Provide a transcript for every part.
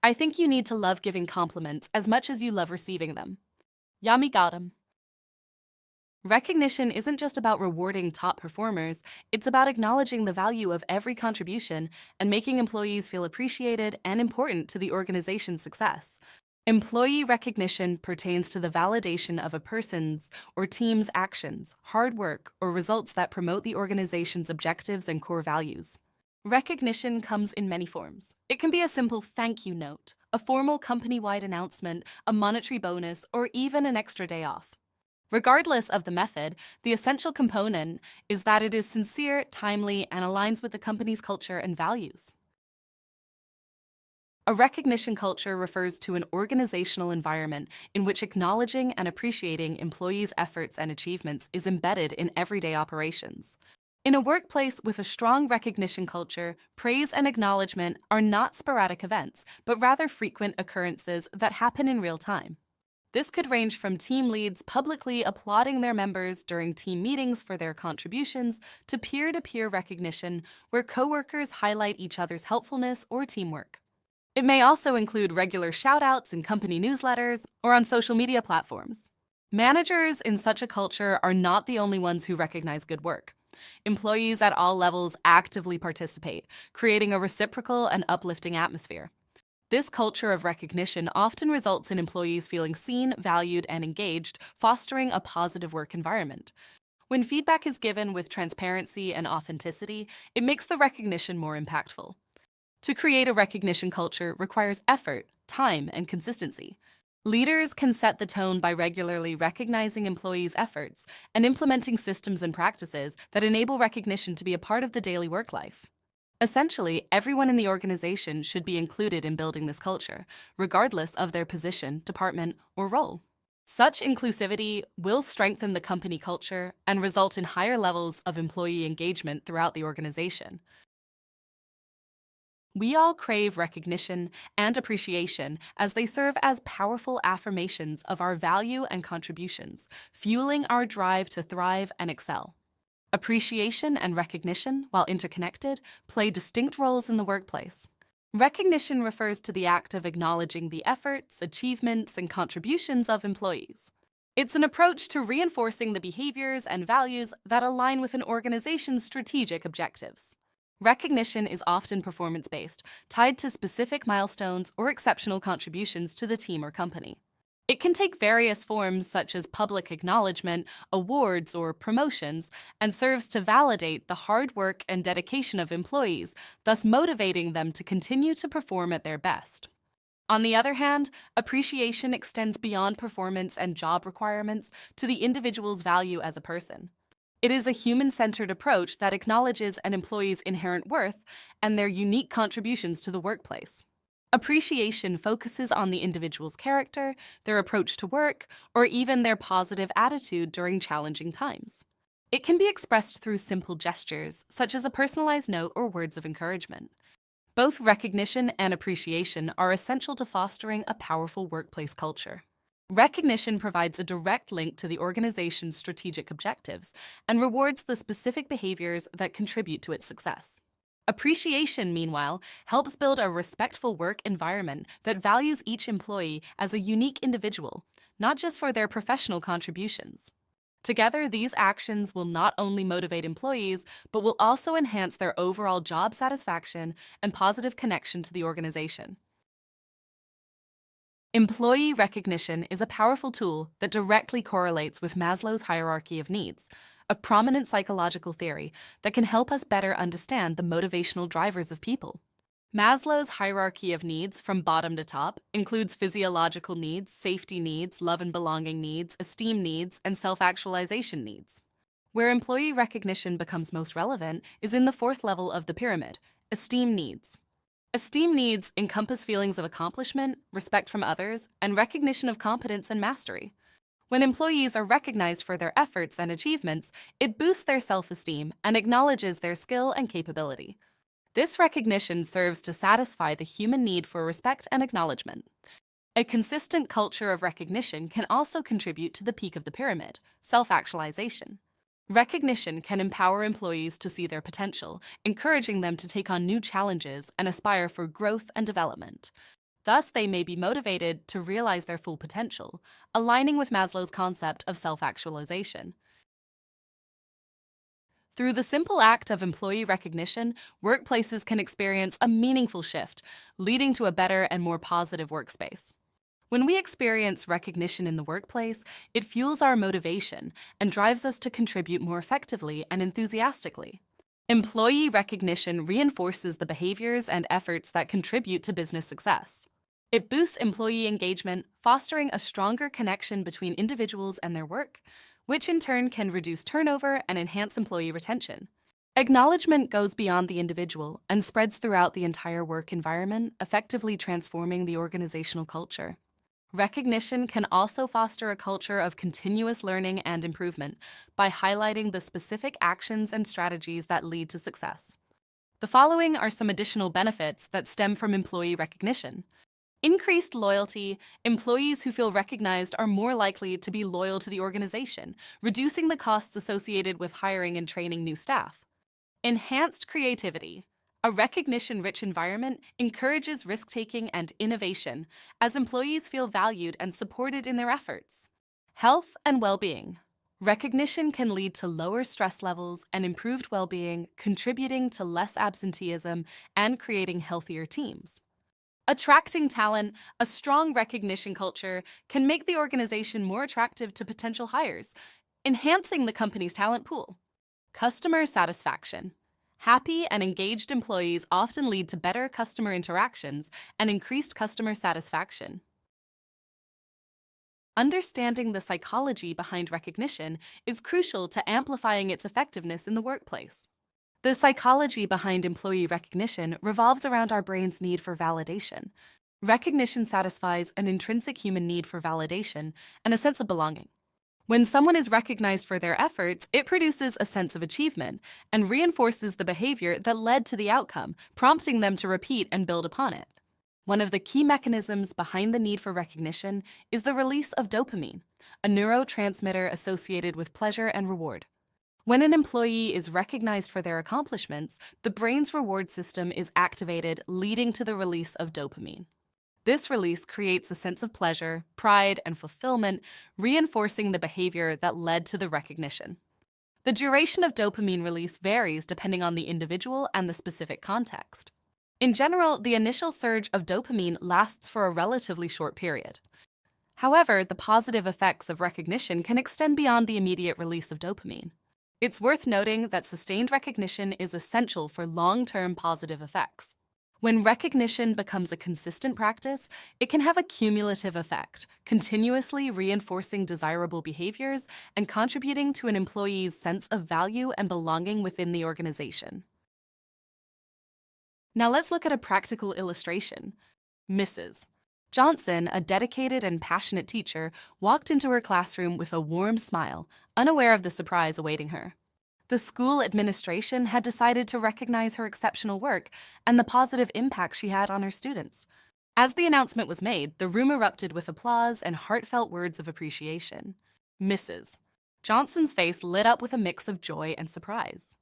I think you need to love giving compliments as much as you love receiving them. Yami Gautam. Recognition isn't just about rewarding top performers, it's about acknowledging the value of every contribution and making employees feel appreciated and important to the organization's success. Employee recognition pertains to the validation of a person's or team's actions, hard work, or results that promote the organization's objectives and core values. Recognition comes in many forms. It can be a simple thank you note, a formal company-wide announcement, a monetary bonus, or even an extra day off. Regardless of the method, the essential component is that it is sincere, timely, and aligns with the company's culture and values. A recognition culture refers to an organizational environment in which acknowledging and appreciating employees' efforts and achievements is embedded in everyday operations. In a workplace with a strong recognition culture, praise and acknowledgement are not sporadic events, but rather frequent occurrences that happen in real time. This could range from team leads publicly applauding their members during team meetings for their contributions to peer-to-peer recognition where coworkers highlight each other's helpfulness or teamwork. It may also include regular shout-outs in company newsletters or on social media platforms. Managers in such a culture are not the only ones who recognize good work. Employees at all levels actively participate, creating a reciprocal and uplifting atmosphere. This culture of recognition often results in employees feeling seen, valued, and engaged, fostering a positive work environment. When feedback is given with transparency and authenticity, it makes the recognition more impactful. To create a recognition culture requires effort, time, and consistency. Leaders can set the tone by regularly recognizing employees' efforts and implementing systems and practices that enable recognition to be a part of the daily work life. Essentially, everyone in the organization should be included in building this culture, regardless of their position, department, or role. Such inclusivity will strengthen the company culture and result in higher levels of employee engagement throughout the organization. We all crave recognition and appreciation as they serve as powerful affirmations of our value and contributions, fueling our drive to thrive and excel. Appreciation and recognition, while interconnected, play distinct roles in the workplace. Recognition refers to the act of acknowledging the efforts, achievements, and contributions of employees. It's an approach to reinforcing the behaviors and values that align with an organization's strategic objectives. Recognition is often performance-based, tied to specific milestones or exceptional contributions to the team or company. It can take various forms such as public acknowledgement, awards, or promotions, and serves to validate the hard work and dedication of employees, thus motivating them to continue to perform at their best. On the other hand, appreciation extends beyond performance and job requirements to the individual's value as a person. It is a human-centered approach that acknowledges an employee's inherent worth and their unique contributions to the workplace. Appreciation focuses on the individual's character, their approach to work, or even their positive attitude during challenging times. It can be expressed through simple gestures, such as a personalized note or words of encouragement. Both recognition and appreciation are essential to fostering a powerful workplace culture. Recognition provides a direct link to the organization's strategic objectives and rewards the specific behaviors that contribute to its success. Appreciation, meanwhile, helps build a respectful work environment that values each employee as a unique individual, not just for their professional contributions. Together, these actions will not only motivate employees, but will also enhance their overall job satisfaction and positive connection to the organization. Employee recognition is a powerful tool that directly correlates with Maslow's hierarchy of needs, a prominent psychological theory that can help us better understand the motivational drivers of people. Maslow's hierarchy of needs from bottom to top includes physiological needs, safety needs, love and belonging needs, esteem needs, and self-actualization needs. Where employee recognition becomes most relevant is in the fourth level of the pyramid, esteem needs. Esteem needs encompass feelings of accomplishment, respect from others, and recognition of competence and mastery. When employees are recognized for their efforts and achievements, it boosts their self-esteem and acknowledges their skill and capability. This recognition serves to satisfy the human need for respect and acknowledgement. A consistent culture of recognition can also contribute to the peak of the pyramid, self-actualization. Recognition can empower employees to see their potential, encouraging them to take on new challenges and aspire for growth and development. Thus, they may be motivated to realize their full potential, aligning with Maslow's concept of self-actualization. Through the simple act of employee recognition, workplaces can experience a meaningful shift, leading to a better and more positive workspace. When we experience recognition in the workplace, it fuels our motivation and drives us to contribute more effectively and enthusiastically. Employee recognition reinforces the behaviors and efforts that contribute to business success. It boosts employee engagement, fostering a stronger connection between individuals and their work, which in turn can reduce turnover and enhance employee retention. Acknowledgement goes beyond the individual and spreads throughout the entire work environment, effectively transforming the organizational culture. Recognition can also foster a culture of continuous learning and improvement by highlighting the specific actions and strategies that lead to success. The following are some additional benefits that stem from employee recognition. Increased loyalty. Employees who feel recognized are more likely to be loyal to the organization, reducing the costs associated with hiring and training new staff. Enhanced creativity. A recognition-rich environment encourages risk-taking and innovation as employees feel valued and supported in their efforts. Health and well-being. Recognition can lead to lower stress levels and improved well-being, contributing to less absenteeism and creating healthier teams. Attracting talent. A strong recognition culture can make the organization more attractive to potential hires, enhancing the company's talent pool. Customer satisfaction. Happy and engaged employees often lead to better customer interactions and increased customer satisfaction. Understanding the psychology behind recognition is crucial to amplifying its effectiveness in the workplace. The psychology behind employee recognition revolves around our brain's need for validation. Recognition satisfies an intrinsic human need for validation and a sense of belonging. When someone is recognized for their efforts, it produces a sense of achievement and reinforces the behavior that led to the outcome, prompting them to repeat and build upon it. One of the key mechanisms behind the need for recognition is the release of dopamine, a neurotransmitter associated with pleasure and reward. When an employee is recognized for their accomplishments, the brain's reward system is activated, leading to the release of dopamine. This release creates a sense of pleasure, pride, and fulfillment, reinforcing the behavior that led to the recognition. The duration of dopamine release varies depending on the individual and the specific context. In general, the initial surge of dopamine lasts for a relatively short period. However, the positive effects of recognition can extend beyond the immediate release of dopamine. It's worth noting that sustained recognition is essential for long-term positive effects. When recognition becomes a consistent practice, it can have a cumulative effect, continuously reinforcing desirable behaviors and contributing to an employee's sense of value and belonging within the organization. Now let's look at a practical illustration. Mrs. Johnson, a dedicated and passionate teacher, walked into her classroom with a warm smile, unaware of the surprise awaiting her. The school administration had decided to recognize her exceptional work and the positive impact she had on her students. As the announcement was made, the room erupted with applause and heartfelt words of appreciation. Mrs. Johnson's face lit up with a mix of joy and surprise.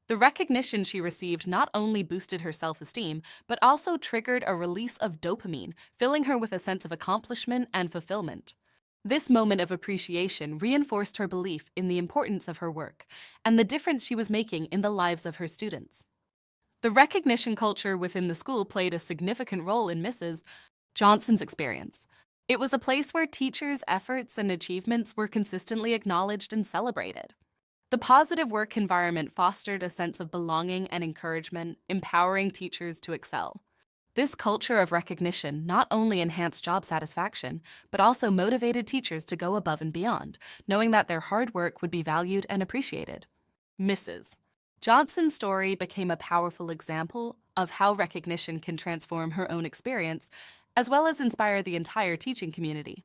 The recognition she received not only boosted her self-esteem, but also triggered a release of dopamine, filling her with a sense of accomplishment and fulfillment. This moment of appreciation reinforced her belief in the importance of her work and the difference she was making in the lives of her students. The recognition culture within the school played a significant role in Mrs. Johnson's experience. It was a place where teachers' efforts and achievements were consistently acknowledged and celebrated. The positive work environment fostered a sense of belonging and encouragement, empowering teachers to excel. This culture of recognition not only enhanced job satisfaction, but also motivated teachers to go above and beyond, knowing that their hard work would be valued and appreciated. Mrs. Johnson's story became a powerful example of how recognition can transform her own experience, as well as inspire the entire teaching community.